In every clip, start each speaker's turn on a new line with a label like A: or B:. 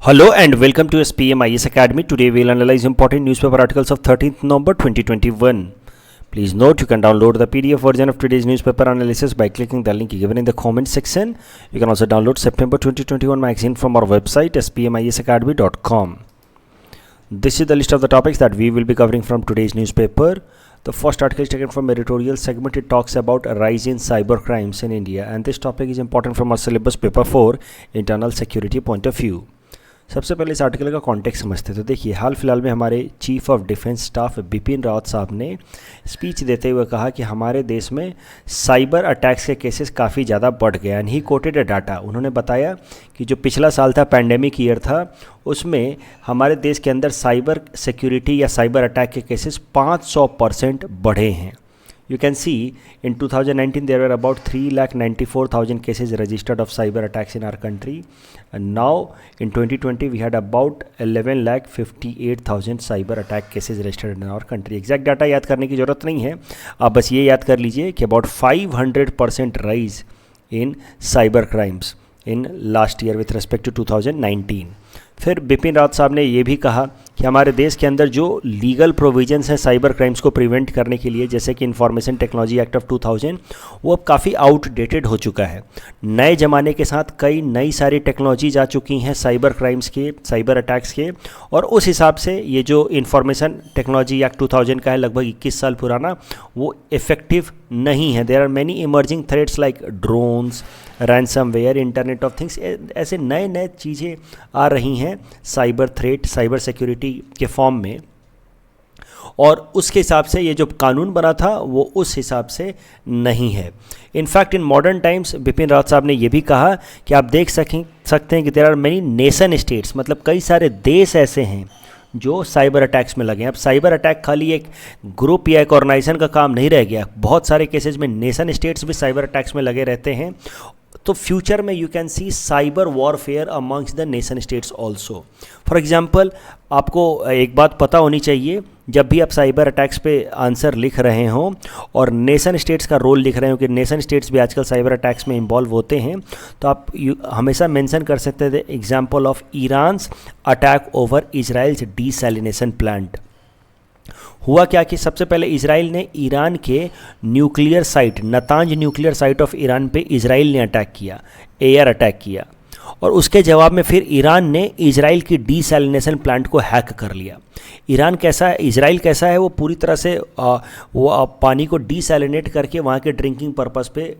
A: Hello and welcome to SPM IS Academy. Today we will analyze important newspaper articles of 13th November 2021. Please note you can download the PDF version of today's newspaper analysis by clicking the link given in the comment section. You can also download September 2021 magazine from our website spmisacademy.com. This is the list of the topics that we will be covering from today's newspaper. The first article is taken from editorial segment. It talks about a rise in cyber crimes in India, and this topic is important from our syllabus paper 4 internal security point of view. सबसे पहले इस article का context समझते हैं। तो देखिए, हाल फिलहाल में हमारे chief of defence staff Bipin Rawat साहब ने स्पीच देते हुए कहा कि हमारे देश में साइबर अटैक्स के केसेस काफ़ी ज़्यादा बढ़ गए। And he coated a data. उन्होंने बताया कि जो पिछला साल था, पैंडेमिक ईयर था, उसमें हमारे देश के अंदर साइबर सिक्योरिटी या साइबर अटैक के केसेस 500% बढ़े हैं। You can see in 2019 there were about 3,94,000 cases registered of cyber attacks in our country, and now in 2020 we had about 11,58,000 cyber attack cases registered in our country. Exact data याद करने की ज़रूरत नहीं है, आप बस ये याद कर लीजिए कि about 500% rise in cyber crimes in last year with respect to 2019. फिर बिपिन रावत साहब ने ये भी कहा कि हमारे देश के अंदर जो लीगल प्रोविजंस हैं साइबर क्राइम्स को प्रिवेंट करने के लिए, जैसे कि इंफॉर्मेशन टेक्नोलॉजी एक्ट ऑफ 2000, वो अब काफ़ी आउटडेटेड हो चुका है। नए ज़माने के साथ कई नई सारी टेक्नोलॉजीज आ चुकी हैं साइबर क्राइम्स के, साइबर अटैक्स के, और उस हिसाब से ये जो इंफॉर्मेशन टेक्नोलॉजी एक्ट 2000 का है, लगभग 21 साल पुराना, वो इफ़ेक्टिव नहीं है। There are many emerging threats like drones, ransomware, internet of things, ऐसे नए नए चीज़ें आ रही हैं साइबर थ्रेट, साइबर सिक्योरिटी के फॉर्म में, और उसके हिसाब से ये जो कानून बना था वो उस हिसाब से नहीं है। In fact in modern times Bipin Rawat साहब ने ये भी कहा कि आप देख सकते हैं कि there are many nation states, मतलब कई सारे देश ऐसे हैं जो साइबर अटैक्स में लगे हैं। अब साइबर अटैक खाली एक ग्रुप या एक ऑर्गेनाइजेशन का काम नहीं रह गया, बहुत सारे केसेस में नेशन स्टेट्स भी साइबर अटैक्स में लगे रहते हैं। तो फ्यूचर में you can C cyber warfare amongst the nation states also. For example, आपको एक बात पता होनी चाहिए, जब भी आप साइबर अटैक्स पे आंसर लिख रहे हों और नेशन स्टेट्स का रोल लिख रहे हो कि नेशन स्टेट्स भी आजकल साइबर अटैक्स में इन्वॉल्व होते हैं, तो आप हमेशा मेंशन कर सकते थे example of Iran's attack over Israel's desalination plant. हुआ क्या कि सबसे पहले इजराइल ने ईरान के nuclear site, Natanz nuclear site of Iran पे इजराइल ने अटैक किया, एयर अटैक किया, और उसके जवाब में फिर ईरान ने इजराइल की डीसैलिनेशन प्लांट को हैक कर लिया। ईरान कैसा है, इजराइल कैसा है, वो पूरी तरह से वो पानी को डीसैलिनेट करके वहाँ के ड्रिंकिंग पर्पस पे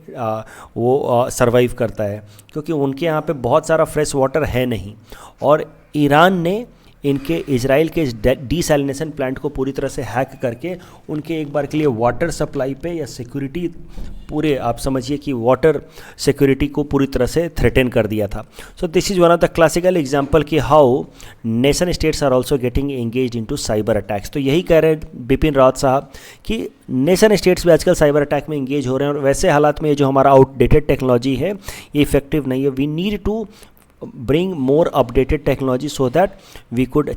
A: वो सर्वाइव करता है, क्योंकि उनके यहाँ पे बहुत सारा फ्रेश वाटर है नहीं, और ईरान ने इनके इजराइल के डीसैलिनेशन प्लांट को पूरी तरह से हैक करके उनके एक बार के लिए वाटर सप्लाई पे या सिक्योरिटी, पूरे आप समझिए कि वाटर सिक्योरिटी को पूरी तरह से थ्रेटन कर दिया था। So this is one of the classical example कि how nation states are also getting engaged into cyber attacks. तो यही कह रहे हैं बिपिन रावत साहब कि नेशन स्टेट्स भी आजकल साइबर अटैक में एंगेज हो रहे हैं, और वैसे हालात में ये जो हमारा आउटडेटेड टेक्नोलॉजी है ये इफेक्टिव नहीं है। We need to bring more updated technology so that we could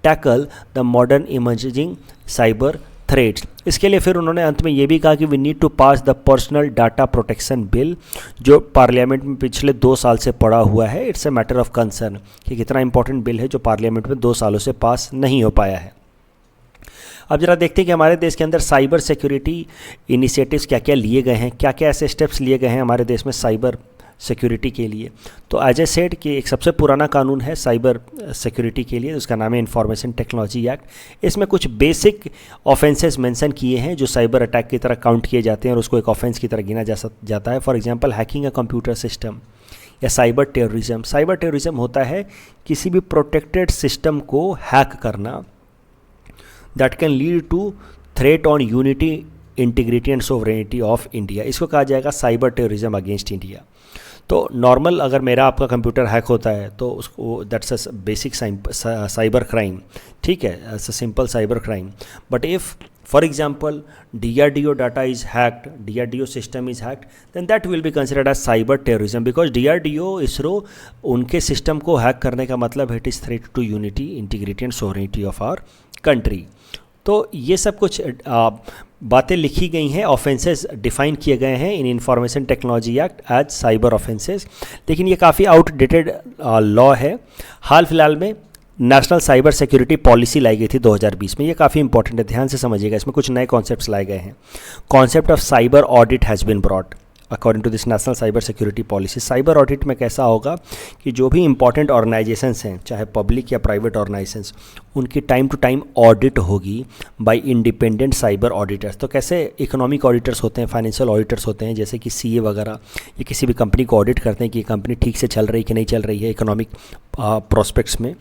A: tackle the modern emerging cyber threats. इसके लिए फिर उन्होंने अंत में ये भी कहा कि we need to pass the personal data protection bill, जो पार्लियामेंट में पिछले 2 साल से पड़ा हुआ है। It's a matter of concern कि कितना इंपॉर्टेंट बिल है जो पार्लियामेंट में 2 सालों से पास नहीं हो पाया है। अब जरा देखते हैं कि हमारे देश के अंदर साइबर सिक्योरिटी इनिशिएटिव्स क्या क्या लिए गए हैं, क्या क्या ऐसे स्टेप्स लिए गए हैं हमारे देश में साइबर सिक्योरिटी के लिए। तो एज ए सेड कि एक सबसे पुराना कानून है साइबर सिक्योरिटी के लिए, उसका नाम है इंफॉर्मेशन टेक्नोलॉजी एक्ट। इसमें कुछ बेसिक ऑफेंसेस मेंशन किए हैं जो साइबर अटैक की तरह काउंट किए जाते हैं और उसको एक ऑफेंस की तरह गिना जाता है। For example, hacking a computer system या साइबर टेररिज्म। साइबर टेररिज्म होता है किसी भी प्रोटेक्टेड सिस्टम को हैक करना, that can lead to threat on unity, integrity and sovereignty of India. इसको कहा जाएगा साइबर टेररिज्म अगेंस्ट इंडिया। तो नॉर्मल अगर मेरा आपका कंप्यूटर हैक होता है तो उसको that's a basic cyber crime, ठीक है, as a simple cyber crime. But if for example DRDO data is hacked, DRDO system is hacked, then that will be considered as cyber terrorism, because DRDO, ISRO, उनके system को hack करने का मतलब it is threat to unity, integrity and sovereignty of our country. तो ये सब कुछ बातें लिखी गई हैं, ऑफेंसेस डिफाइन किए गए हैं in information technology act as cyber offences, लेकिन ये काफ़ी आउटडेटेड लॉ है। हाल फिलहाल में नेशनल साइबर सिक्योरिटी पॉलिसी लाई गई थी 2020 में। ये काफ़ी इंपॉर्टेंट है, ध्यान से समझिएगा, इसमें कुछ नए कॉन्सेप्ट्स लाए गए हैं। Concept of cyber audit has been brought according to this national cyber security policy. Cyber audit में कैसा होगा कि जो भी इंपॉर्टेंट ऑर्गेनाइजेशंस हैं, चाहे पब्लिक या प्राइवेट ऑर्गेनाइजेशंस, उनकी टाइम टू टाइम ऑडिट होगी बाय इंडिपेंडेंट साइबर ऑडिटर्स। तो कैसे इकोनॉमिक ऑडिटर्स होते हैं, फाइनेंशियल ऑडिटर्स होते हैं, जैसे कि सीए वगैरह, ये किसी भी कंपनी को ऑडिट करते हैं कि ये कंपनी ठीक से चल रही कि नहीं चल रही है इकोनॉमिक प्रोस्पेक्ट्स में,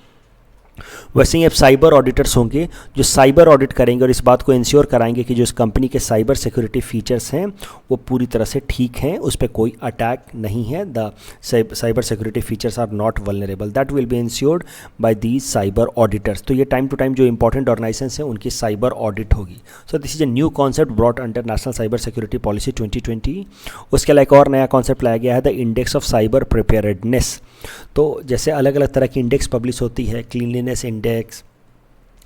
A: वैसे ही अब साइबर ऑडिटर्स होंगे जो साइबर ऑडिट करेंगे और इस बात को इंश्योर कराएंगे कि जो इस कंपनी के साइबर सिक्योरिटी फीचर्स हैं वो पूरी तरह से ठीक हैं, उस पर कोई अटैक नहीं है, the cyber security features are not vulnerable, that will be ensured by these cyber auditors. तो ये टाइम टू टाइम जो इंपॉर्टेंट ऑर्गेनाइजेशंस हैं उनकी साइबर ऑडिट होगी। So this is a new concept brought under national cyber security policy 2020। उसके अलावा एक और नया कॉन्सेप्ट लाया गया है, the index of cyber preparedness. तो जैसे अलग अलग तरह की इंडेक्स पब्लिश होती है, क्लीनलीनेस इंडेक्स,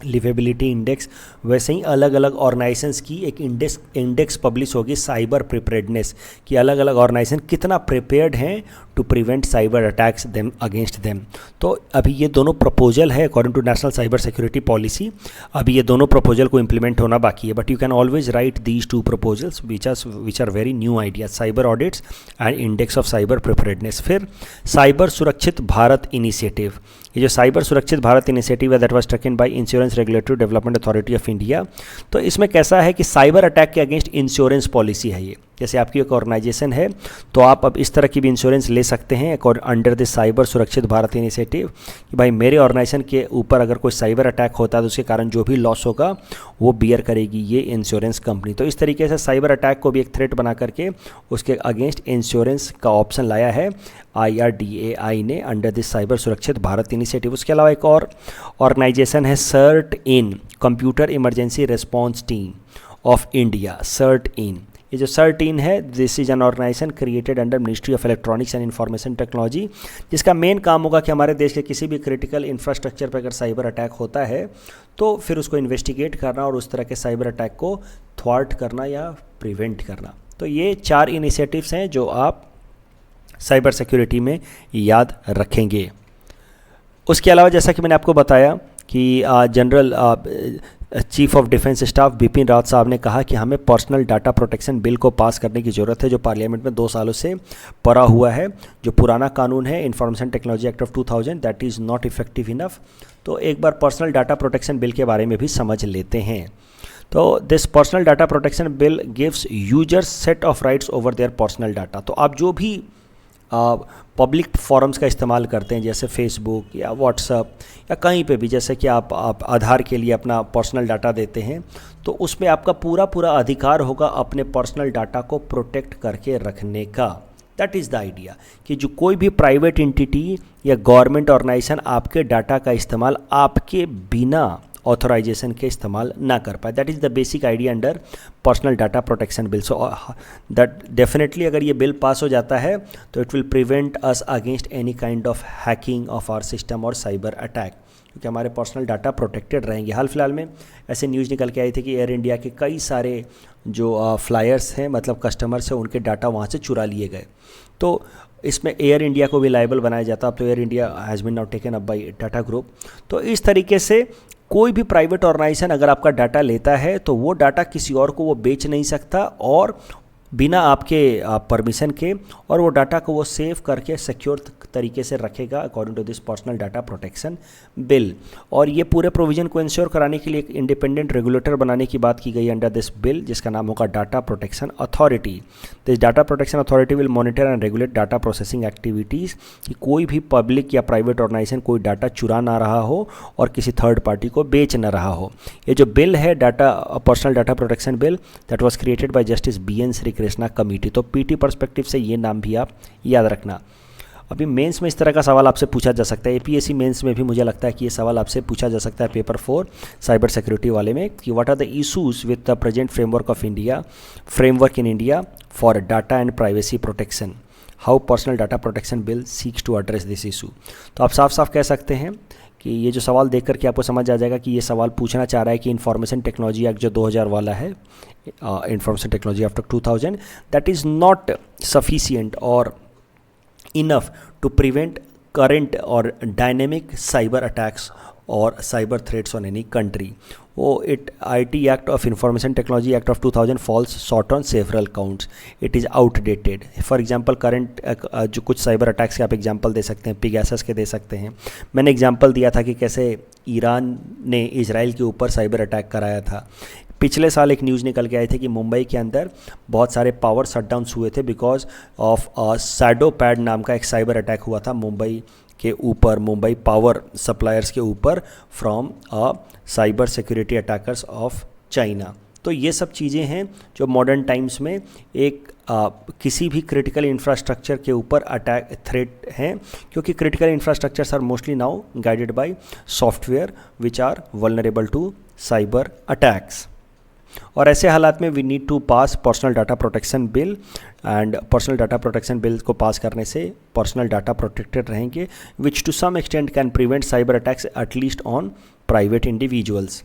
A: लिवेबिलिटी इंडेक्स, वैसे ही अलग अलग ऑर्गेनाइजेशंस की एक इंडेक्स पब्लिश होगी साइबर प्रिपेयर्डनेस, कि अलग अलग ऑर्गेनाइजेशन कितना प्रिपेयर्ड हैं to prevent cyber attacks them against them. तो अभी ये दोनों प्रपोजल है according to national cyber security policy, अभी ये दोनों प्रपोजल को इम्प्लीमेंट होना बाकी है, but you can always write these two proposals which are very new ideas, cyber audits and index of cyber preparedness. फिर साइबर सुरक्षित भारत इनिशिएटिव, ये जो साइबर सुरक्षित भारत इनिशिएटिव है that was taken by insurance regulatory development authority of India. तो इसमें कैसा है कि cyber attack के अगेंस्ट इंश्योरेंस पॉलिसी है ये। जैसे आपकी एक ऑर्गेनाइजेशन है तो आप अब इस तरह की भी इंश्योरेंस ले सकते हैं under the cyber Surakshit Bharat initiative, कि भाई मेरे ऑर्गेनाइजेशन के ऊपर अगर कोई साइबर अटैक होता है तो उसके कारण जो भी लॉस होगा वो बियर करेगी ये इंश्योरेंस कंपनी। तो इस तरीके से साइबर अटैक को भी एक थ्रेट बना करके उसके अगेंस्ट इंश्योरेंस का ऑप्शन लाया है IRDAI ने under this cyber Surakshit Bharat initiative. उसके अलावा एक और ऑर्गेनाइजेशन है CERT-in, computer emergency response team of India, CERT-in। ये जो CERT-in है, this is an organisation created under ministry of electronics and information technology, जिसका मेन काम होगा कि हमारे देश के किसी भी क्रिटिकल इंफ्रास्ट्रक्चर पर अगर साइबर अटैक होता है तो फिर उसको इन्वेस्टिगेट करना और उस तरह के साइबर अटैक को थ्वार्ट करना या प्रिवेंट करना। तो ये 4 इनिशिएटिव्स हैं जो आप साइबर सिक्योरिटी में याद रखेंगे। उसके अलावा जैसा कि मैंने आपको बताया कि general chief of defence staff Bipin Rawat साहब ने कहा कि हमें पर्सनल डाटा प्रोटेक्शन बिल को पास करने की ज़रूरत है, जो पार्लियामेंट में 2 सालों से पड़ा हुआ है। जो पुराना कानून है information technology act of 2000, that is not effective enough. तो एक बार पर्सनल डाटा प्रोटेक्शन बिल के बारे में भी समझ लेते हैं। तो this personal data protection bill gives users set of rights over their personal data. तो आप जो भी पब्लिक फॉरम्स का इस्तेमाल करते हैं, जैसे फेसबुक या व्हाट्सअप या कहीं पे भी, जैसे कि आप आधार के लिए अपना पर्सनल डाटा देते हैं, तो उसमें आपका पूरा अधिकार होगा अपने पर्सनल डाटा को प्रोटेक्ट करके रखने का। दैट इज़ द आइडिया कि जो कोई भी प्राइवेट एंटिटी या गवर्नमेंट ऑर्गेनाइजेशन आपके डाटा का इस्तेमाल आपके बिना ऑथराइजेशन के इस्तेमाल ना कर पाए। That is the basic idea under personal data protection bill. So that definitely अगर ये बिल पास हो जाता है तो it will prevent us against any kind of hacking of our system और साइबर अटैक, क्योंकि हमारे पर्सनल डाटा प्रोटेक्टेड रहेंगे। हाल फिलहाल में ऐसे न्यूज़ निकल के आई थी कि एयर इंडिया के कई सारे जो फ्लायर्स हैं, मतलब कस्टमर्स हैं, उनके डाटा वहाँ से चुरा लिए गए। तो इसमें एयर इंडिया को भी लायबल बनाया जाता। अब तो Air India has been now taken up by Tata group. तो इस तरीके से कोई भी प्राइवेट ऑर्गेनाइजेशन अगर आपका डाटा लेता है तो वो डाटा किसी और को वो बेच नहीं सकता और बिना आपके परमिशन के, और वो डाटा को वो सेव करके सिक्योर तरीके से रखेगा according to this personal data protection bill. और ये पूरे प्रोविज़न को इंश्योर कराने के लिए एक इंडिपेंडेंट रेगुलेटर बनाने की बात की गई अंडर दिस बिल, जिसका नाम होगा data protection authority. This data protection authority will monitor and regulate data processing activities, कि कोई भी पब्लिक या प्राइवेट ऑर्गेनाइजेशन कोई डाटा चुरा ना रहा हो और किसी थर्ड पार्टी को बेच ना रहा हो। ये जो बिल है personal data protection bill, that was created by justice BN Shri Krishna committee. तो PT पर्सपेक्टिव से ये नाम भी आप याद रखना। अभी मेंस में इस तरह का सवाल आपसे पूछा जा सकता है, APSC मेंस में भी मुझे लगता है कि ये सवाल आपसे पूछा जा सकता है पेपर 4 साइबर सिक्योरिटी वाले में, कि what are the issues with the present framework in India for data and privacy protection, how personal data protection bill seeks to address this issue. तो आप साफ साफ कह सकते हैं कि ये जो सवाल देख करके आपको समझ आ जाएगा कि ये सवाल पूछना चाह रहा है कि इंफॉर्मेशन टेक्नोलॉजी एक्ट जो 2000 वाला है, information technology after 2000, that is not sufficient और इनफ टू प्रिवेंट करंट और डायनेमिक साइबर अटैक्स और cyber threats on any country. वो IT Act of Information Technology Act of 2000 falls short on several counts. It is outdated. For example, current जो कुछ cyber attacks के आप example दे सकते हैं, Pegasus के दे सकते हैं. मैंने एग्जांपल दिया था कि कैसे ईरान ने इजराइल के ऊपर साइबर अटैक कराया था. पिछले साल एक न्यूज़ निकल के आए थे कि मुंबई के अंदर बहुत सारे पावर शटडाउन्स हुए थे बिकॉज ऑफ शैडो पैड नाम का एक साइबर अटैक हुआ था मुंबई के ऊपर, मुंबई पावर सप्लायर्स के ऊपर from cyber security attackers of China. तो ये सब चीज़ें हैं जो मॉडर्न टाइम्स में एक किसी भी क्रिटिकल इंफ्रास्ट्रक्चर के ऊपर अटैक थ्रेट हैं, क्योंकि critical infrastructures are mostly now guided by software which are vulnerable to cyber attacks. और ऐसे हालात में we need to pass personal data protection bill, and personal data protection bill को pass करने से पर्सनल डाटा प्रोटेक्टेड रहेंगे, which to some extent can prevent cyber attacks at least on private individuals.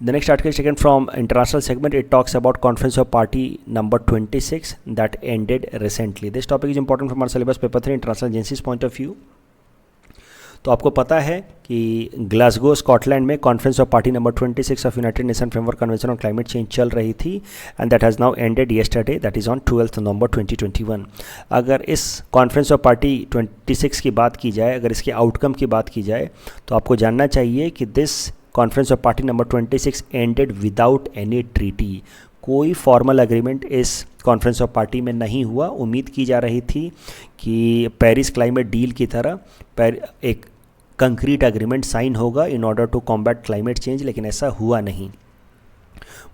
A: The next article is taken from international segment. It talks about Conference of Party number 26 that ended recently. This topic is important from our syllabus paper 3 international agencies point of view. तो आपको पता है कि Glasgow Scotland में conference of party number 26 of United Nation framework convention on climate change चल रही थी, and that has now ended yesterday, that is on 12 नवंबर 2021. अगर इस कॉन्फ्रेंस ऑफ पार्टी 26 की बात की जाए, अगर इसके आउटकम की बात की जाए, तो आपको जानना चाहिए कि this conference of party number 26 ended without any treaty. कोई फॉर्मल एग्रीमेंट इस कॉन्फ्रेंस ऑफ पार्टी में नहीं हुआ. उम्मीद की जा रही थी कि पेरिस क्लाइमेट डील की तरह एक कंक्रीट एग्रीमेंट साइन होगा in order to combat climate change, लेकिन ऐसा हुआ नहीं.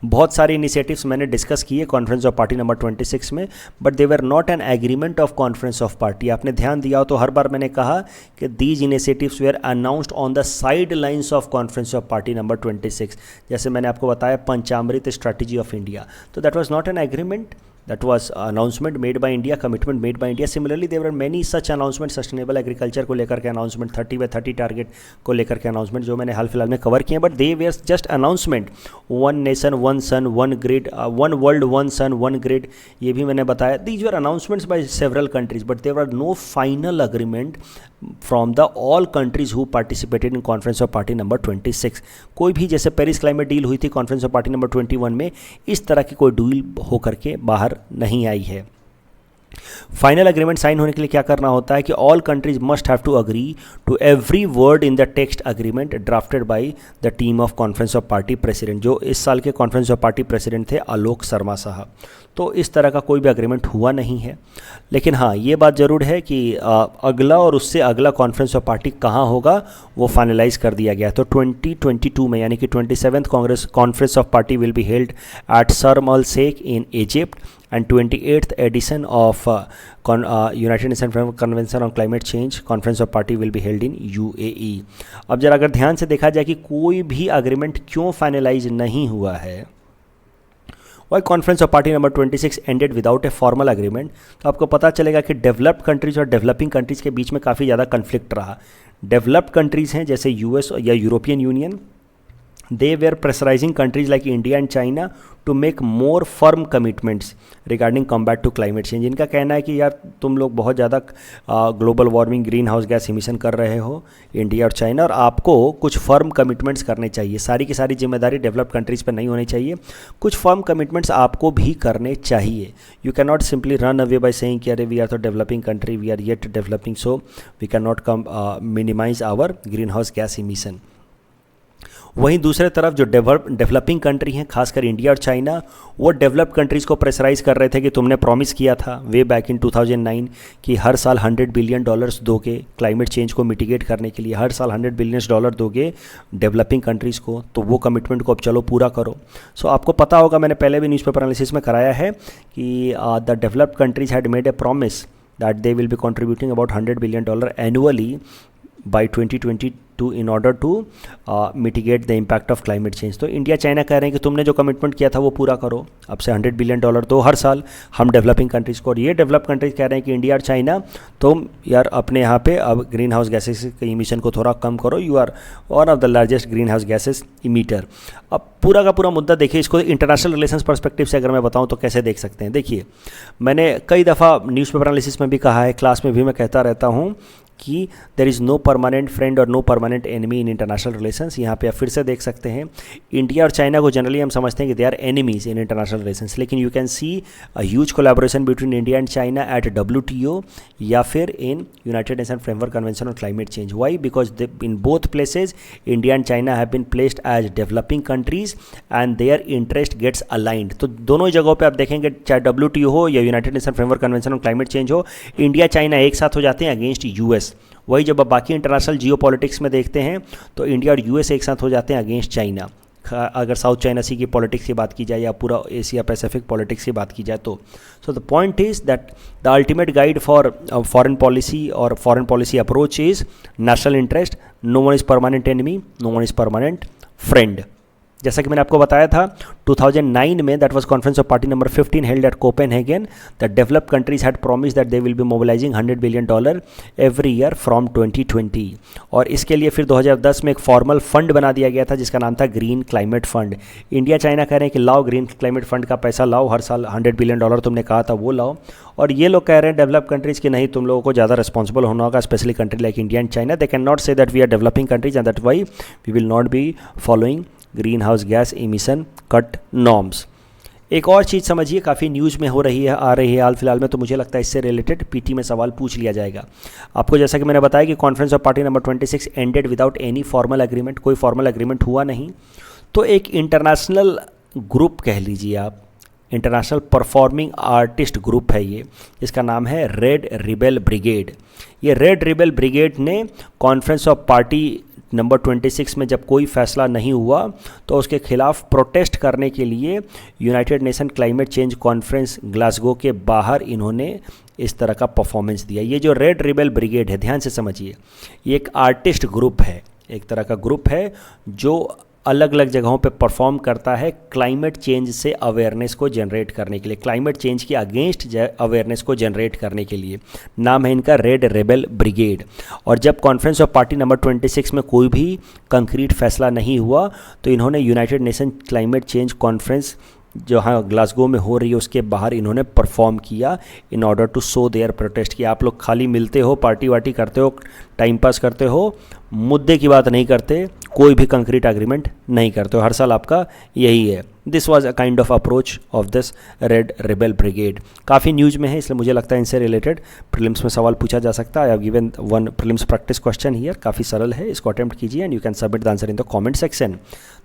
A: बहुत सारे इनिशिएटिव्स मैंने डिस्कस किए कॉन्फ्रेंस ऑफ पार्टी नंबर 26 में, but they were not an agreement of conference of party. आपने ध्यान दिया हो तो हर बार मैंने कहा कि these initiatives were announced on the sidelines of conference of party number 26. जैसे मैंने आपको बताया पंचामृत स्ट्रैटेजी ऑफ इंडिया, तो that was not an agreement, that was announcement made by India, commitment made by India. Similarly there were many such announcements, sustainable agriculture को लेकर के announcement, 30/30 target को लेकर के announcement जो मैंने हाल फिलहाल में कवर किए, but they were just announcement. one nation one sun one grid, one world one sun one grid, ये भी मैंने बताया. These were announcements by several countries, but there were no final agreement from the all countries who participated in conference of party number 26. कोई भी, जैसे Paris climate deal हुई थी conference of party number 21 में, इस तरह की कोई डील होकर के बाहर नहीं आई है. फाइनल एग्रीमेंट साइन होने के लिए क्या करना होता है कि all countries must have to agree to every word in the text agreement drafted by the team of conference of party president. जो इस साल के कॉन्फ्रेंस ऑफ पार्टी प्रेसिडेंट थे आलोक शर्मा साहब. तो इस तरह का कोई भी एग्रीमेंट हुआ नहीं है. लेकिन हाँ, ये बात ज़रूर है कि अगला और उससे अगला कॉन्फ्रेंस ऑफ पार्टी कहाँ होगा वो फाइनलाइज कर दिया गया. तो 2022 में, यानी कि 27th conference of party will be held at Sharm el Sheikh in Egypt, and 28th edition of United Nations Framework Convention on Climate Change Conference of Party will be held in UAE. अब जरा अगर ध्यान से देखा जाए कि कोई भी एग्रीमेंट क्यों फाइनलाइज नहीं हुआ है, why conference of party number 26 ended without a formal agreement, तो आपको पता चलेगा कि डेवलप्ड कंट्रीज और डेवलपिंग कंट्रीज़ के बीच में काफ़ी ज़्यादा कन्फ्लिक्ट रहा. डेवलप्ड कंट्रीज़ हैं जैसे US या European union, they were pressurizing countries like India and China to make more firm commitments regarding combat to climate change. इनका कहना है कि यार तुम लोग बहुत ज़्यादा global warming green house gas emission कर रहे हो इंडिया और चाइना, और आपको कुछ फर्म कमिटमेंट्स करने चाहिए. सारी की सारी जिम्मेदारी डेवलप्ड कंट्रीज़ पर नहीं होनी चाहिए, कुछ फर्म कमिटमेंट्स आपको भी करने चाहिए. You can not simply run away by saying कि अरे वी आर तो developing country, we are yet developing, so we can not minimise our greenhouse gas emission. वहीं दूसरे तरफ जो डेवलपिंग कंट्री हैं, खासकर इंडिया और चाइना, वो डेवलप्ड कंट्रीज़ को प्रेशराइज कर रहे थे कि तुमने प्रॉमिस किया था वे बैक इन 2009 कि हर साल $100 बिलियन दोगे क्लाइमेट चेंज को मिटिगेट करने के लिए, हर साल $100 बिलियन दोगे डेवलपिंग कंट्रीज़ को, तो वो कमिटमेंट को अब चलो पूरा करो. सो आपको पता होगा, मैंने पहले भी न्यूज़पेपर एनालिसिस में कराया है कि the developed countries had made a promise that they will be contributing about $100 billion annually by 2022 in order to mitigate the impact of climate change। तो इंडिया चाइना कह रहे हैं कि तुमने जो कमिटमेंट किया था वो पूरा करो, अब से $100 बिलियन दो हर साल हम डेवलपिंग कंट्रीज़ को, और ये डेवलप कंट्रीज कह रहे हैं कि इंडिया और चाइना तुम यार अपने यहाँ पे अब ग्रीन हाउस गैसेस के इमिशन को थोड़ा कम करो, you are one of the largest greenhouse gases emitter. अब पूरा का पूरा मुद्दा देखिए, इसको इंटरनेशनल रिलेशंस पर्सपेक्टिव से अगर मैं बताऊँ तो कैसे देख सकते हैं। देखिए, मैंने कई दफ़ा न्यूज़पेपर एनालिसिस में भी कहा है, क्लास में भी मैं कहता रहता हूँ कि there is no permanent friend और no permanent enemy in international relations. यहाँ पे आप फिर से देख सकते हैं, इंडिया और चाइना को जनरली हम समझते हैं कि they are enemies in international relations, लेकिन you can see a huge collaboration between India and China at WTO या फिर in United Nation framework convention on climate change. Why? Because in both places India and China have been placed as developing countries and their interest gets aligned. तो दोनों ही जगहों पर आप देखेंगे, चाहे WTO हो या United Nation framework convention on climate change हो, इंडिया चाइना एक साथ हो जाते हैं अगेंस्ट US। वही जब आप बाकी इंटरनेशनल जियो पॉलिटिक्स में देखते हैं तो इंडिया और US एक साथ हो जाते हैं अगेंस्ट चाइना। अगर साउथ चाइना सी की पॉलिटिक्स की बात की जाए या पूरा एशिया पैसिफिक पॉलिटिक्स की बात की जाए तो so the point is that the ultimate guide for foreign policy और foreign policy approach is national interest. No one is permanent enemy, no one is permanent friend. जैसा कि मैंने आपको बताया था 2009 में, that was conference of party number 15 held at Copenhagen, the developed countries had promise that they will be mobilising $100 billion every year from 2020। और इसके लिए फिर 2010 में एक फॉर्मल फंड बना दिया गया था जिसका नाम था green climate fund. India China कह रहे हैं कि लाओ ग्रीन क्लाइमेट फंड का पैसा लाओ, हर साल $100 बिलियन तुमने कहा था वो लाओ, और ये लोग कह रहे हैं डेवलप कंट्रीज कि नहीं, तुम लोगों को ज़्यादा रिस्पॉन्सिबल होना होगा, specially country like India and China. They can not say that we are developing countries and that why we will not be following greenhouse gas emission cut norms. एक और चीज़ समझिए, काफ़ी न्यूज़ में हो रही है, आ रही है हाल फिलहाल में, तो मुझे लगता है इससे रिलेटेड PT में सवाल पूछ लिया जाएगा आपको। जैसा कि मैंने बताया कि conference of party number 26 ended without any formal agreement, कोई फॉर्मल एग्रीमेंट हुआ नहीं। तो एक इंटरनेशनल ग्रुप कह लीजिए आप, इंटरनेशनल परफॉर्मिंग आर्टिस्ट ग्रुप है ये, इसका नाम है रेड रिबेल ब्रिगेड। ये रेड रिबेल ब्रिगेड ने कॉन्फ्रेंस ऑफ पार्टी नंबर 26 में जब कोई फैसला नहीं हुआ तो उसके खिलाफ प्रोटेस्ट करने के लिए United Nation climate change conference Glasgow के बाहर इन्होंने इस तरह का परफॉर्मेंस दिया। ये जो रेड रिबेल ब्रिगेड है, ध्यान से समझिए, ये एक आर्टिस्ट ग्रुप है, एक तरह का ग्रुप है जो अलग अलग जगहों पे परफॉर्म करता है क्लाइमेट चेंज से अवेयरनेस को जनरेट करने के लिए, क्लाइमेट चेंज के अगेंस्ट अवेयरनेस को जनरेट करने के लिए। नाम है इनका रेड रेबेल ब्रिगेड। और जब कॉन्फ्रेंस ऑफ पार्टी नंबर 26 में कोई भी कंक्रीट फैसला नहीं हुआ तो इन्होंने United Nation climate change conference जहाँ ग्लासगो में हो रही है उसके बाहर इन्होंने परफॉर्म किया in order to show their protest. कि आप लोग खाली मिलते हो, पार्टी वार्टी करते हो, टाइम पास करते हो, मुद्दे की बात नहीं करते, कोई भी कंक्रीट एग्रीमेंट नहीं करते हो, हर साल आपका यही है। This was a kind of approach of this red rebel brigade. काफ़ी न्यूज़ में है, इसलिए मुझे लगता है इनसे रिलेटेड प्रीलिम्स में सवाल पूछा जा सकता है। I have given one prelims practice question here, काफ़ी सरल है, इसको अटेम्प्ट कीजिए and you can submit the answer in the comment section.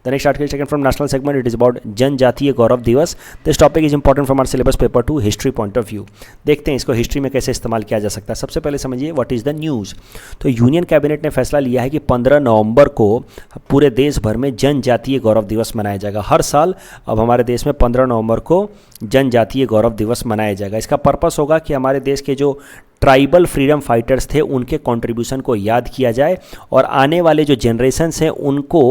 A: The next article taken from national segment, it is about Janjatiya Gaurav Divas. This topic is important from our syllabus paper 2 history point of view. देखते हैं इसको history में कैसे इस्तेमाल किया जा सकता है। सबसे पहले समझिए व्हाट इज द न्यूज़। तो यूनियन कैबिनेट ने फैसला लिया है कि 15 नवंबर को पूरे देश भर में जनजातीय गौरव दिवस मनाया जाएगा। हर साल अब हमारे देश में 15 नवंबर को जनजातीय गौरव दिवस मनाया जाएगा। इसका पर्पस होगा कि हमारे देश के जो ट्राइबल फ्रीडम फाइटर्स थे उनके कंट्रीब्यूशन को याद किया जाए और आने वाले जो जनरेशन्स हैं उनको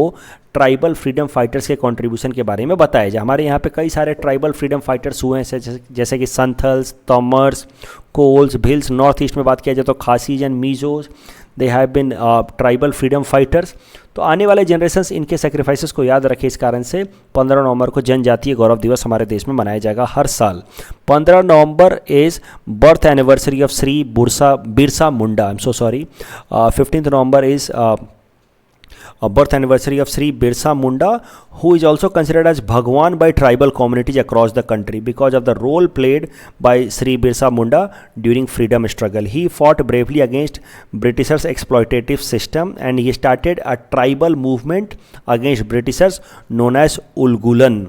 A: ट्राइबल फ्रीडम फाइटर्स के कंट्रीब्यूशन के बारे में बताया जाए। हमारे यहाँ पे कई सारे ट्राइबल फ्रीडम फाइटर्स हुए हैं, जैसे कि संथल्स, तोमर्स, कोल्स, भिल्स। नॉर्थ ईस्ट में बात किया जाए तो Khasis and Mizos, they have been tribal freedom fighters. तो आने वाले जनरेशन्स इनके सेक्रीफाइसेस को याद रखें, इस कारण से 15 नवंबर को जनजातीय गौरव दिवस हमारे देश में मनाया जाएगा हर साल। 15 November is birth anniversary of Shri Birsa Munda. I am so sorry. 15th November is birth anniversary of Sri Birsa Munda, who is also considered as Bhagwan by tribal communities across the country because of the role played by Sri Birsa Munda during freedom struggle. He fought bravely against Britishers' exploitative system and he started a tribal movement against Britishers known as Ulgulan.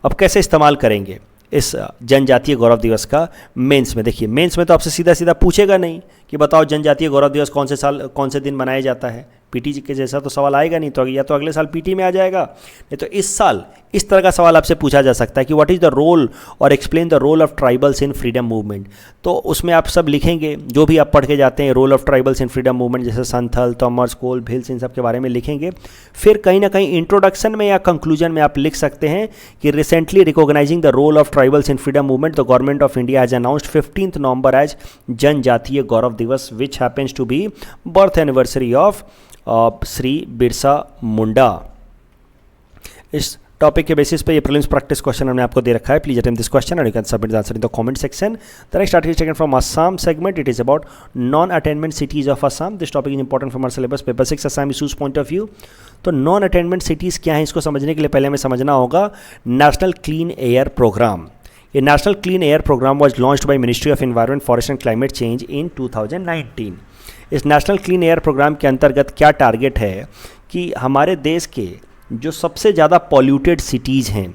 A: अब कैसे इस्तेमाल करेंगे इस जनजातीय गौरव दिवस का mains में? देखिए, मेंस में तो आपसे सीधा सीधा पूछेगा नहीं कि बताओ जनजातीय गौरव दिवस कौन से दिन मनाया जाता है, पीटी जी के जैसा तो सवाल आएगा नहीं, तो या तो अगले साल पीटी में आ जाएगा, नहीं तो इस साल इस तरह का सवाल आपसे पूछा जा सकता है कि व्हाट इज़ द रोल और explain the role of tribals in freedom movement. तो उसमें आप सब लिखेंगे जो भी आप पढ़ के जाते हैं, role of tribals in freedom movement, जैसे संथल, तोमर्स, कोल, भिल्स, इन सब के बारे में लिखेंगे। फिर कहीं ना कहीं इंट्रोडक्शन में या कंक्लूजन में आप लिख सकते हैं कि recently recognising the role of tribals in freedom movement, the government of India has announced 15 November as Janjatiya Gaurav Diwas, which happens to be birth anniversary of Shri Birsa Munda. इस टॉपिक के बेसिस पे ये प्रीलिम्स प्रैक्टिस क्वेश्चन हमने आपको दे रखा है। Please attempt this question and you can submit the answer in the comment section. The next article taken from Assam segment, it is about non attainment cities of Assam. This topic is important from our syllabus paper 6 Assam issues point of view. तो non attainment cities क्या है, इसको समझने के लिए पहले हमें समझना होगा नेशनल क्लीन एयर प्रोग्राम। ये national clean air programme was launched by ministry of environment, forest and climate change in 2019। इस नेशनल क्लीन एयर प्रोग्राम के अंतर्गत क्या टारगेट है कि हमारे देश के जो सबसे ज़्यादा पॉल्यूटेड सिटीज़ हैं,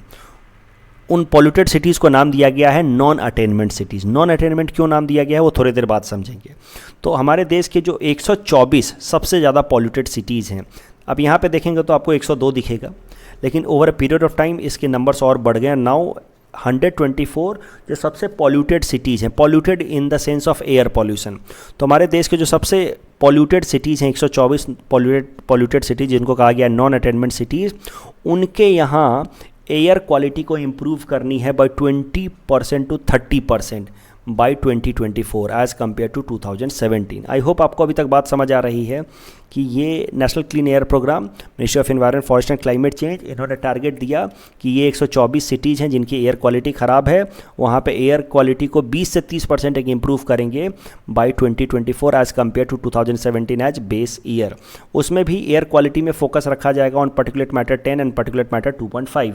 A: उन पॉल्यूटेड सिटीज़ को नाम दिया गया है non attainment cities. Non attainment क्यों नाम दिया गया है वो थोड़ी देर बाद समझेंगे। तो हमारे देश के जो 124 सबसे ज़्यादा पॉल्यूटेड सिटीज़ हैं, अब यहाँ पे देखेंगे तो आपको 102 दिखेगा, लेकिन over a period of time इसके नंबर्स और बढ़ गए। नाउ 124 जो सबसे पॉल्यूटेड सिटीज़ हैं, polluted in the sense of air pollution. तो हमारे देश के जो सबसे पॉल्यूटेड सिटीज़ हैं, 124 पॉल्यूटेड सिटीज़ जिनको कहा गया नॉन अटेनमेंट सिटीज़, उनके यहाँ एयर क्वालिटी को इम्प्रूव करनी है by 20% to 30% by 2024 as compare to 2017। I hope आपको अभी तक बात समझ आ रही है कि ये national clean air programme, ministry of environment, forest and climate change, इन्होंने टारगेट दिया कि ये 124 सिटीज़ हैं जिनकी एयर क्वालिटी ख़राब है, वहाँ पे एयर क्वालिटी को 20 से 30% एक इम्प्रूव करेंगे by 2024 as compare to 2017 as base year. उसमें भी एयर क्वालिटी में फोकस रखा जाएगा on particulate matter 10 and particulate matter 2.5।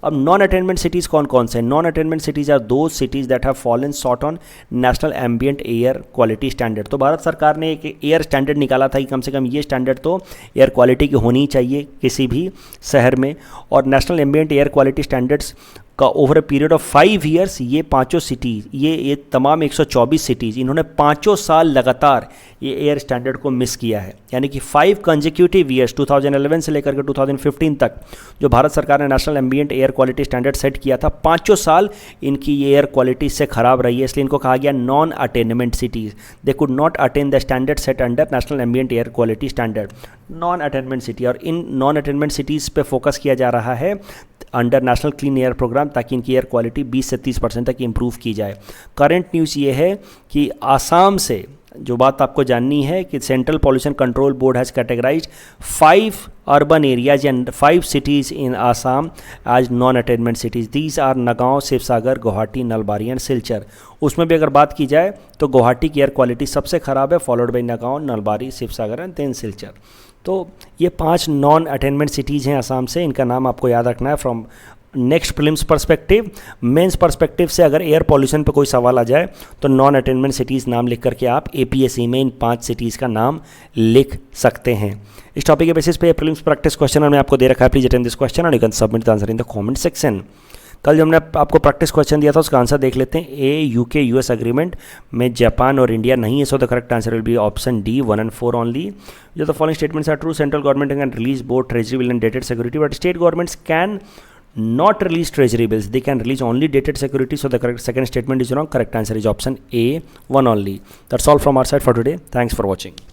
A: अब नॉन अटेनमेंट सिटीज़ कौन कौन से हैं? Non attainment cities are those cities that have fallen short on national ambient air quality standard. तो भारत सरकार ने एक एयर स्टैंडर्ड निकाला था कि कम से कम ये स्टैंडर्ड तो एयर क्वालिटी की होनी चाहिए किसी भी शहर में, और national ambient air quality standards का over a period of 5 years ये पाँचों सिटीज़, ये तमाम 124 सिटीज़, इन्होंने 5 साल लगातार ये एयर स्टैंडर्ड को मिस किया है। यानी कि 5 कंसेक्यूटिव ईयर्स 2011 से लेकर के 2015 तक जो भारत सरकार ने national ambient air quality standard set किया था, 5 साल इनकी ये एयर क्वालिटी से ख़राब रही है, इसलिए इनको कहा गया non attainment cities. They could not attain the standard set under national ambient air quality standard, non attainment city. और इन नॉन अटेनमेंट सिटीज़ पे फोकस किया जा रहा है under national clean air programme, ताकि इनकी एयर क्वालिटी 20 से 30% तक इम्प्रूव की जाए। करंट न्यूज़ ये है कि आसाम से जो बात आपको जाननी है कि central pollution control board has categorised 5 urban areas and 5 cities in Assam as non-attainment cities. These are Nagaon, Sivasagar, Guwahati, Nalbari and Silchar. उसमें भी अगर बात की जाए तो गुवाहाटी की एयर क्वालिटी सबसे ख़राब है, followed by Nagaon, Nalbari, Sivasagar and then Silchar. तो ये 5 नॉन अटेनमेंट सिटीज़ हैं आसाम से, इनका नाम आपको याद रखना है from next prelims perspective. Mains perspective से अगर एयर पॉल्यूशन पे कोई सवाल आ जाए तो नॉन अटेनमेंट सिटीज़ नाम लिख करके आप एपीएससी में इन 5 सिटीज़ का नाम लिख सकते हैं। इस टॉपिक के बेसिस पे प्रीलिम्स प्रैक्टिस क्वेश्चन हमने आपको दे रखा है। Please attend this question and you can submit the answer in the comment section. कल जो हमने आपको प्रैक्टिस क्वेश्चन दिया था उसका आंसर देख लेते हैं। ए यूके यूएस एग्रीमेंट में जापान और इंडिया नहीं है, so the correct answer will be option D 1 and 4 only. जो the following statements are true, central government can release both treasury bill and dated security, but state governments can not release treasury bills, they can release only dated security, so the correct second statement is wrong. Correct answer is option A 1 only. That's all from our side for today. Thanks for watching.